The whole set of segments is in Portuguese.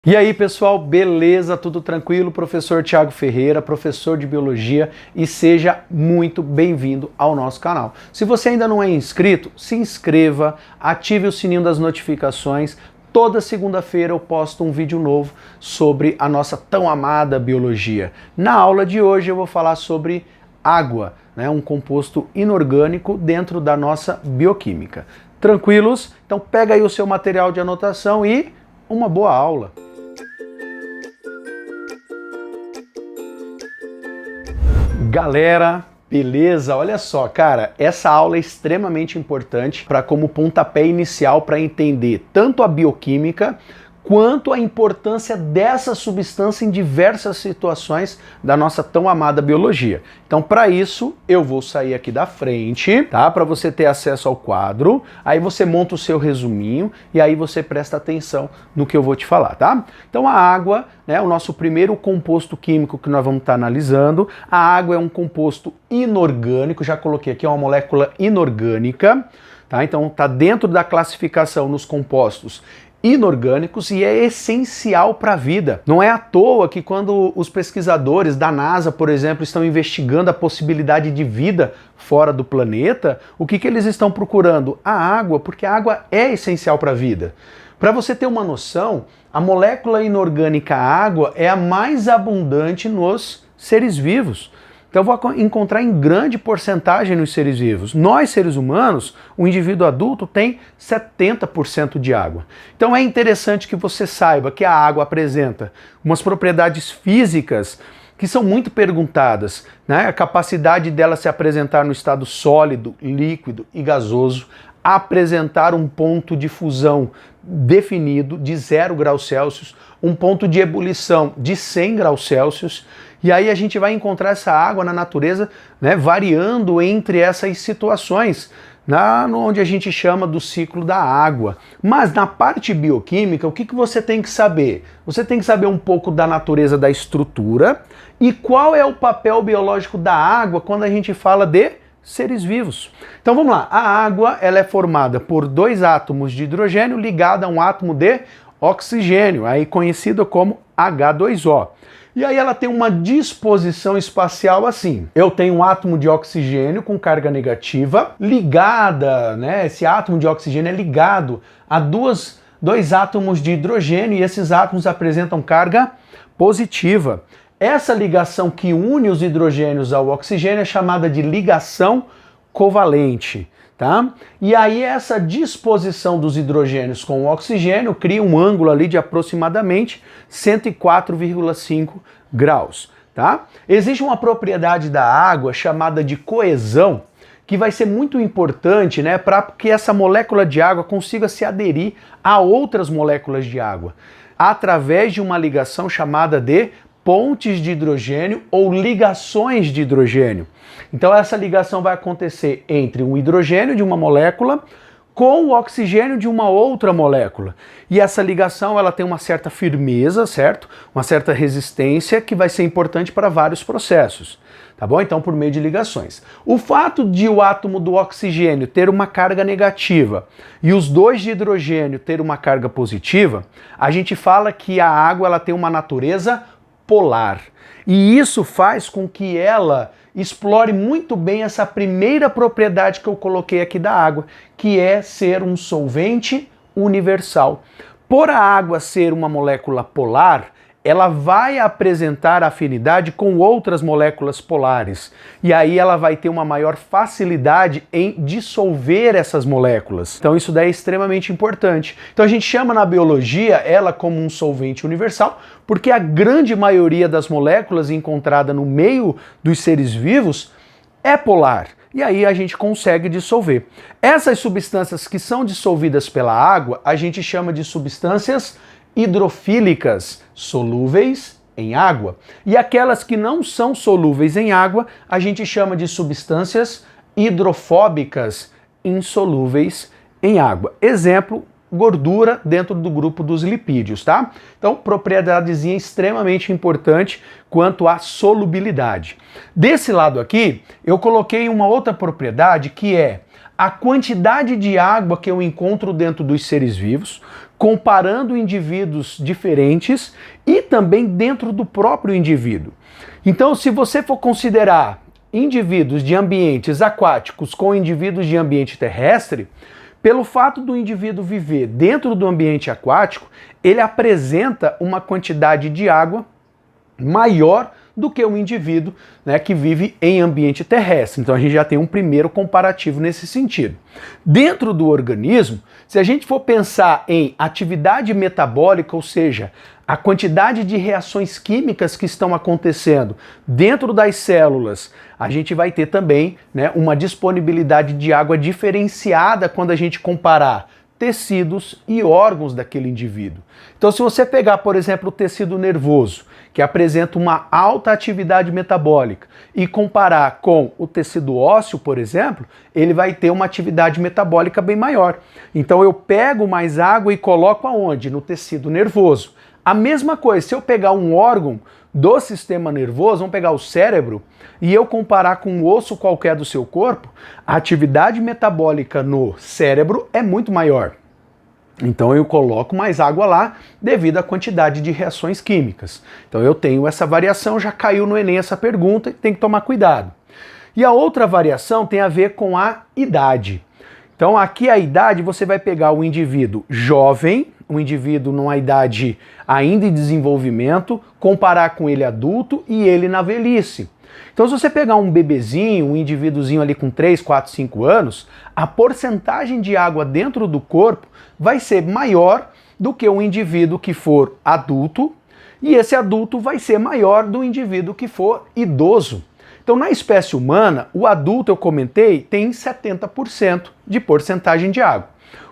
E aí pessoal, beleza? Tudo tranquilo? Professor Thiago Ferreira, professor de Biologia, e seja muito bem-vindo ao nosso canal. Se você ainda não é inscrito, se inscreva, ative o sininho das notificações. Toda segunda-feira eu posto um vídeo novo sobre a nossa tão amada biologia. Na aula de hoje eu vou falar sobre água, né? Um composto inorgânico dentro da nossa bioquímica. Tranquilos? Então pega aí o seu material de anotação e uma boa aula! Galera, beleza? Olha só, cara, essa aula é extremamente importante para como pontapé inicial para entender tanto a bioquímica quanto a importância dessa substância em diversas situações da nossa tão amada biologia. Então, para isso, eu vou sair aqui da frente, tá? Para você ter acesso ao quadro, aí você monta o seu resuminho e aí você presta atenção no que eu vou te falar, tá? Então, a água, né, o nosso primeiro composto químico que nós vamos estar analisando, a água é um composto inorgânico, já coloquei aqui, é uma molécula inorgânica, tá? Então, tá dentro da classificação nos compostos inorgânicos e é essencial para a vida. Não é à toa que quando os pesquisadores da NASA, por exemplo, estão investigando a possibilidade de vida fora do planeta, o que eles estão procurando? A água, porque a água é essencial para a vida. Para você ter uma noção, a molécula inorgânica água é a mais abundante nos seres vivos. Então vou encontrar em grande porcentagem nos seres vivos. Nós, seres humanos, o indivíduo adulto tem 70% de água. Então é interessante que você saiba que a água apresenta umas propriedades físicas que são muito perguntadas, né? A capacidade dela se apresentar no estado sólido, líquido e gasoso, apresentar um ponto de fusão definido de 0 graus Celsius, um ponto de ebulição de 100 graus Celsius, e aí a gente vai encontrar essa água na natureza, né, variando entre essas situações, onde a gente chama do ciclo da água. Mas na parte bioquímica, o que você tem que saber? Você tem que saber um pouco da natureza da estrutura e qual é o papel biológico da água quando a gente fala de seres vivos. Então vamos lá, a água ela é formada por 2 átomos de hidrogênio ligado a um átomo de oxigênio, aí conhecido como H2O. E aí ela tem uma disposição espacial assim. Eu tenho um átomo de oxigênio com carga negativa ligada, né? Esse átomo de oxigênio é ligado a dois átomos de hidrogênio e esses átomos apresentam carga positiva. Essa ligação que une os hidrogênios ao oxigênio é chamada de ligação covalente, tá? E aí essa disposição dos hidrogênios com o oxigênio cria um ângulo ali de aproximadamente 104,5 graus, tá? Existe uma propriedade da água chamada de coesão, que vai ser muito importante, né, para que essa molécula de água consiga se aderir a outras moléculas de água, através de uma ligação chamada de pontes de hidrogênio ou ligações de hidrogênio. Então essa ligação vai acontecer entre um hidrogênio de uma molécula com o oxigênio de uma outra molécula. E essa ligação ela tem uma certa firmeza, certo? Uma certa resistência que vai ser importante para vários processos. Tá bom? Então por meio de ligações. O fato de o átomo do oxigênio ter uma carga negativa e os 2 de hidrogênio ter uma carga positiva, a gente fala que a água ela tem uma natureza polar. E isso faz com que ela explore muito bem essa primeira propriedade que eu coloquei aqui da água, que é ser um solvente universal. Por a água ser uma molécula polar, ela vai apresentar afinidade com outras moléculas polares. E aí ela vai ter uma maior facilidade em dissolver essas moléculas. Então isso daí é extremamente importante. Então a gente chama na biologia ela como um solvente universal, porque a grande maioria das moléculas encontrada no meio dos seres vivos é polar. E aí a gente consegue dissolver. Essas substâncias que são dissolvidas pela água, a gente chama de substâncias hidrofílicas, solúveis em água. E aquelas que não são solúveis em água, a gente chama de substâncias hidrofóbicas, insolúveis em água. Exemplo, gordura dentro do grupo dos lipídios, tá? Então, propriedadezinha extremamente importante quanto à solubilidade. Desse lado aqui, eu coloquei uma outra propriedade que é a quantidade de água que eu encontro dentro dos seres vivos, comparando indivíduos diferentes e também dentro do próprio indivíduo. Então, se você for considerar indivíduos de ambientes aquáticos com indivíduos de ambiente terrestre, pelo fato do indivíduo viver dentro do ambiente aquático, ele apresenta uma quantidade de água maior do que o indivíduo, né, que vive em ambiente terrestre. Então a gente já tem um primeiro comparativo nesse sentido. Dentro do organismo, se a gente for pensar em atividade metabólica, ou seja, a quantidade de reações químicas que estão acontecendo dentro das células, a gente vai ter também, né, uma disponibilidade de água diferenciada quando a gente comparar tecidos e órgãos daquele indivíduo. Então, se você pegar, por exemplo, o tecido nervoso, que apresenta uma alta atividade metabólica, e comparar com o tecido ósseo, por exemplo, ele vai ter uma atividade metabólica bem maior. Então, eu pego mais água e coloco aonde? No tecido nervoso. A mesma coisa, se eu pegar um órgão do sistema nervoso, vamos pegar o cérebro, e eu comparar com um osso qualquer do seu corpo, a atividade metabólica no cérebro é muito maior. Então eu coloco mais água lá devido à quantidade de reações químicas. Então eu tenho essa variação, já caiu no Enem essa pergunta e tem que tomar cuidado. E a outra variação tem a ver com a idade. Então aqui a idade, você vai pegar o indivíduo jovem, um indivíduo numa idade ainda em desenvolvimento, comparar com ele adulto e ele na velhice. Então se você pegar um bebezinho, um indivíduozinho ali com 3, 4, 5 anos, a porcentagem de água dentro do corpo vai ser maior do que um indivíduo que for adulto, e esse adulto vai ser maior do indivíduo que for idoso. Então, na espécie humana, o adulto, eu comentei, tem 70% de porcentagem de água.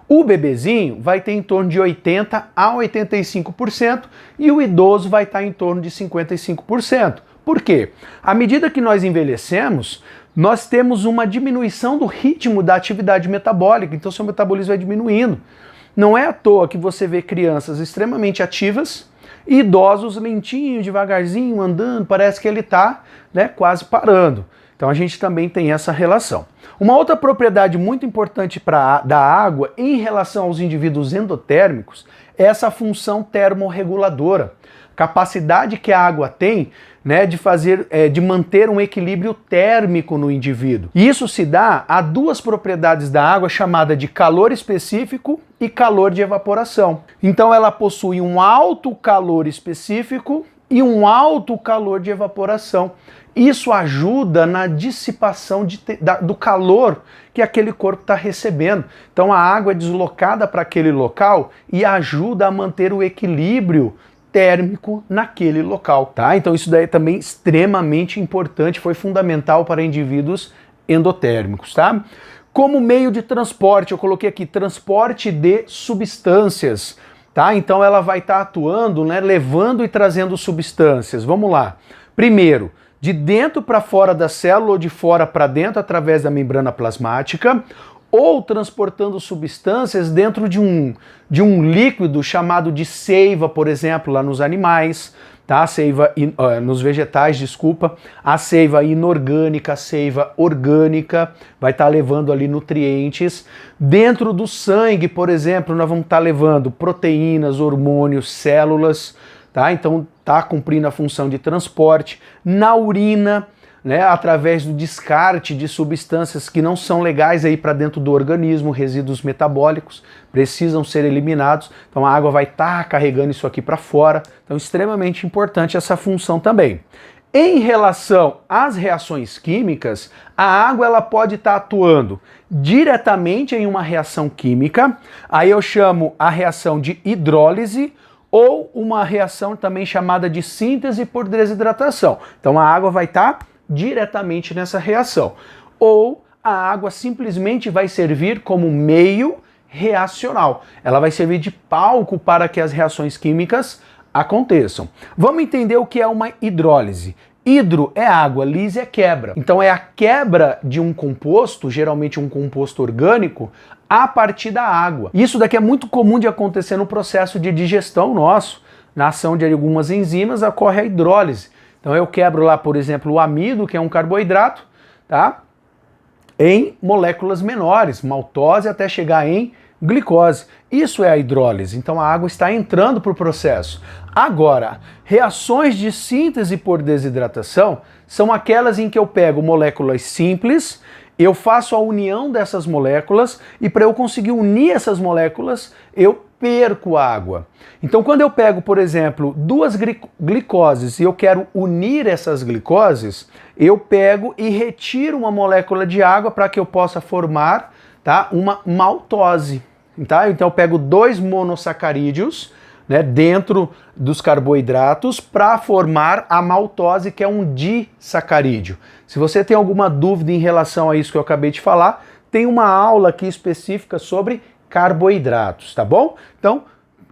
O bebezinho vai ter em torno de 80% a 85% e o idoso vai estar em torno de 55%. Por quê? À medida que nós envelhecemos, nós temos uma diminuição do ritmo da atividade metabólica, então seu metabolismo vai diminuindo. Não é à toa que você vê crianças extremamente ativas e idosos lentinho, devagarzinho, andando, parece que ele está, né, quase parando. Então a gente também tem essa relação. Uma outra propriedade muito importante da água em relação aos indivíduos endotérmicos é essa função termorreguladora. Capacidade que a água tem, né, de manter um equilíbrio térmico no indivíduo. E isso se dá a duas propriedades da água chamada de calor específico e calor de evaporação. Então ela possui um alto calor específico e um alto calor de evaporação. Isso ajuda na dissipação do calor que aquele corpo está recebendo. Então a água é deslocada para aquele local e ajuda a manter o equilíbrio térmico naquele local, tá? Então isso daí é também extremamente importante, foi fundamental para indivíduos endotérmicos, tá? Como meio de transporte, eu coloquei aqui transporte de substâncias, tá? Então ela vai estar atuando, né, levando e trazendo substâncias. Vamos lá. Primeiro, de dentro para fora da célula ou de fora para dentro através da membrana plasmática, ou transportando substâncias dentro de um líquido chamado de seiva, por exemplo, lá nos animais, tá? Nos vegetais, desculpa, a seiva inorgânica, a seiva orgânica, vai estar levando ali nutrientes. Dentro do sangue, por exemplo, nós vamos estar levando proteínas, hormônios, células, tá? Então tá cumprindo a função de transporte. Na urina, né, através do descarte de substâncias que não são legais aí para dentro do organismo, resíduos metabólicos, precisam ser eliminados. Então a água vai estar carregando isso aqui para fora. Então extremamente importante essa função também. Em relação às reações químicas, a água ela pode estar atuando diretamente em uma reação química, aí eu chamo a reação de hidrólise, ou uma reação também chamada de síntese por desidratação. Então a água vai estar diretamente nessa reação. Ou a água simplesmente vai servir como meio reacional. Ela vai servir de palco para que as reações químicas aconteçam. Vamos entender o que é uma hidrólise. Hidro é água, lise é quebra. Então é a quebra de um composto, geralmente um composto orgânico, a partir da água. Isso daqui é muito comum de acontecer no processo de digestão nosso. Na ação de algumas enzimas ocorre a hidrólise. Então eu quebro lá, por exemplo, o amido, que é um carboidrato, tá? em moléculas menores, maltose até chegar em glicose. Isso é a hidrólise, então a água está entrando para o processo. Agora, reações de síntese por desidratação são aquelas em que eu pego moléculas simples, eu faço a união dessas moléculas e para eu conseguir unir essas moléculas, eu perco água. Então quando eu pego, por exemplo, duas glicoses e eu quero unir essas glicoses, eu pego e retiro uma molécula de água para que eu possa formar, tá, uma maltose. Tá? Então eu pego dois monossacarídeos, né, dentro dos carboidratos para formar a maltose, que é um disacarídeo. Se você tem alguma dúvida em relação a isso que eu acabei de falar, tem uma aula aqui específica sobre carboidratos, tá bom? Então,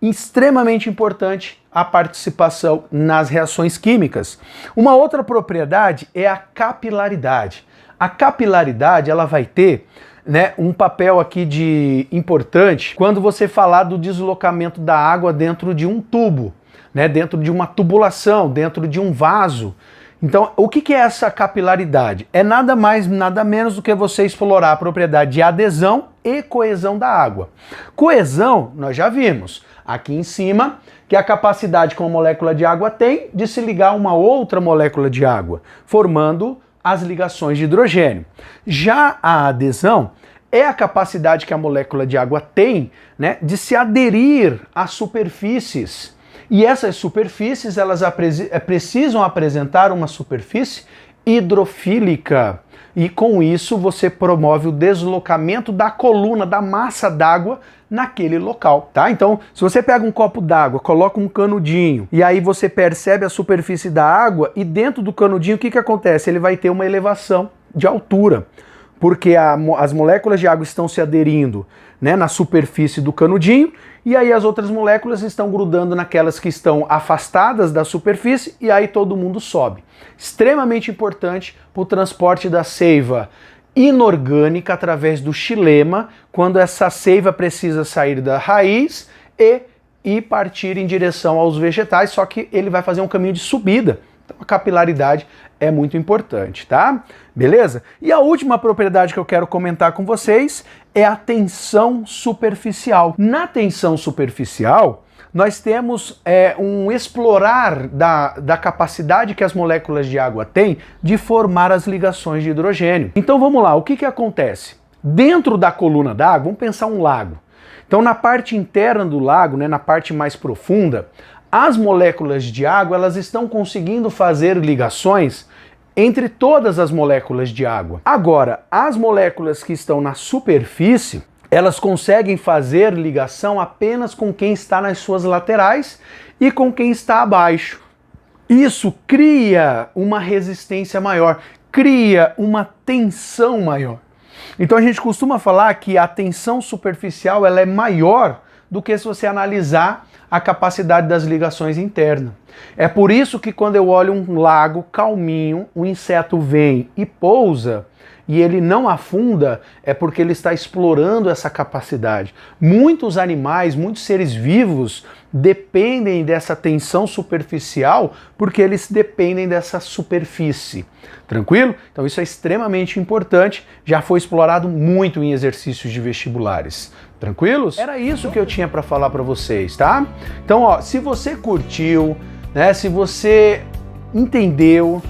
extremamente importante a participação nas reações químicas. Uma outra propriedade é a capilaridade. A capilaridade, ela vai ter, né, um papel aqui importante quando você falar do deslocamento da água dentro de um tubo, né, dentro de uma tubulação, dentro de um vaso. Então, o que é essa capilaridade? É nada mais, nada menos do que você explorar a propriedade de adesão e coesão da água. Coesão, nós já vimos aqui em cima, que é a capacidade que uma molécula de água tem de se ligar a uma outra molécula de água, formando as ligações de hidrogênio. Já a adesão é a capacidade que a molécula de água tem, né, de se aderir a superfícies. E essas superfícies, elas precisam apresentar uma superfície hidrofílica. E com isso você promove o deslocamento da coluna, da massa d'água naquele local, tá? Então, se você pega um copo d'água, coloca um canudinho, e aí você percebe a superfície da água, e dentro do canudinho o que acontece? Ele vai ter uma elevação de altura, porque as moléculas de água estão se aderindo, né, na superfície do canudinho, e aí as outras moléculas estão grudando naquelas que estão afastadas da superfície, e aí todo mundo sobe. Extremamente importante para o transporte da seiva inorgânica através do xilema, quando essa seiva precisa sair da raiz e partir em direção aos vegetais, só que ele vai fazer um caminho de subida. Então a capilaridade é muito importante, tá? Beleza? E a última propriedade que eu quero comentar com vocês é a tensão superficial. Na tensão superficial, nós temos um explorar da capacidade que as moléculas de água têm de formar as ligações de hidrogênio. Então vamos lá, o que acontece? Dentro da coluna d'água, vamos pensar um lago. Então na parte interna do lago, né, na parte mais profunda, as moléculas de água elas estão conseguindo fazer ligações entre todas as moléculas de água. Agora, as moléculas que estão na superfície, elas conseguem fazer ligação apenas com quem está nas suas laterais e com quem está abaixo. Isso cria uma resistência maior, cria uma tensão maior. Então a gente costuma falar que a tensão superficial ela é maior do que se você analisar a capacidade das ligações internas. É por isso que quando eu olho um lago calminho, o inseto vem e pousa, e ele não afunda, é porque ele está explorando essa capacidade. Muitos animais, muitos seres vivos dependem dessa tensão superficial porque eles dependem dessa superfície. Tranquilo? Então isso é extremamente importante, já foi explorado muito em exercícios de vestibulares. Tranquilos? Era isso que eu tinha para falar para vocês, tá? Então, ó, se você curtiu, né, se você entendeu,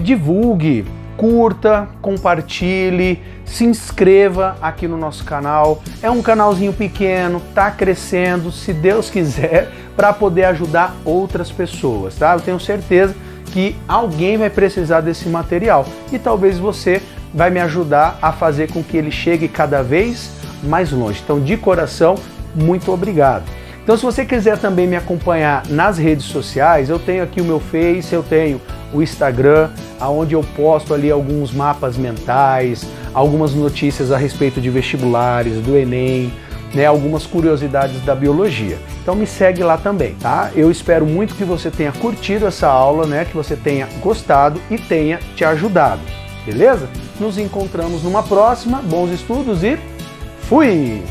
divulgue, curta, compartilhe, se inscreva aqui no nosso canal. É um canalzinho pequeno, tá crescendo, se Deus quiser, para poder ajudar outras pessoas, tá? Eu tenho certeza que alguém vai precisar desse material e talvez você vai me ajudar a fazer com que ele chegue cada vez mais longe. Então, de coração, muito obrigado. Então, se você quiser também me acompanhar nas redes sociais, eu tenho aqui o meu Face, eu tenho o Instagram, onde eu posto ali alguns mapas mentais, algumas notícias a respeito de vestibulares, do Enem, né, algumas curiosidades da biologia. Então me segue lá também, tá? Eu espero muito que você tenha curtido essa aula, né, que você tenha gostado e tenha te ajudado, beleza? Nos encontramos numa próxima, bons estudos e fui!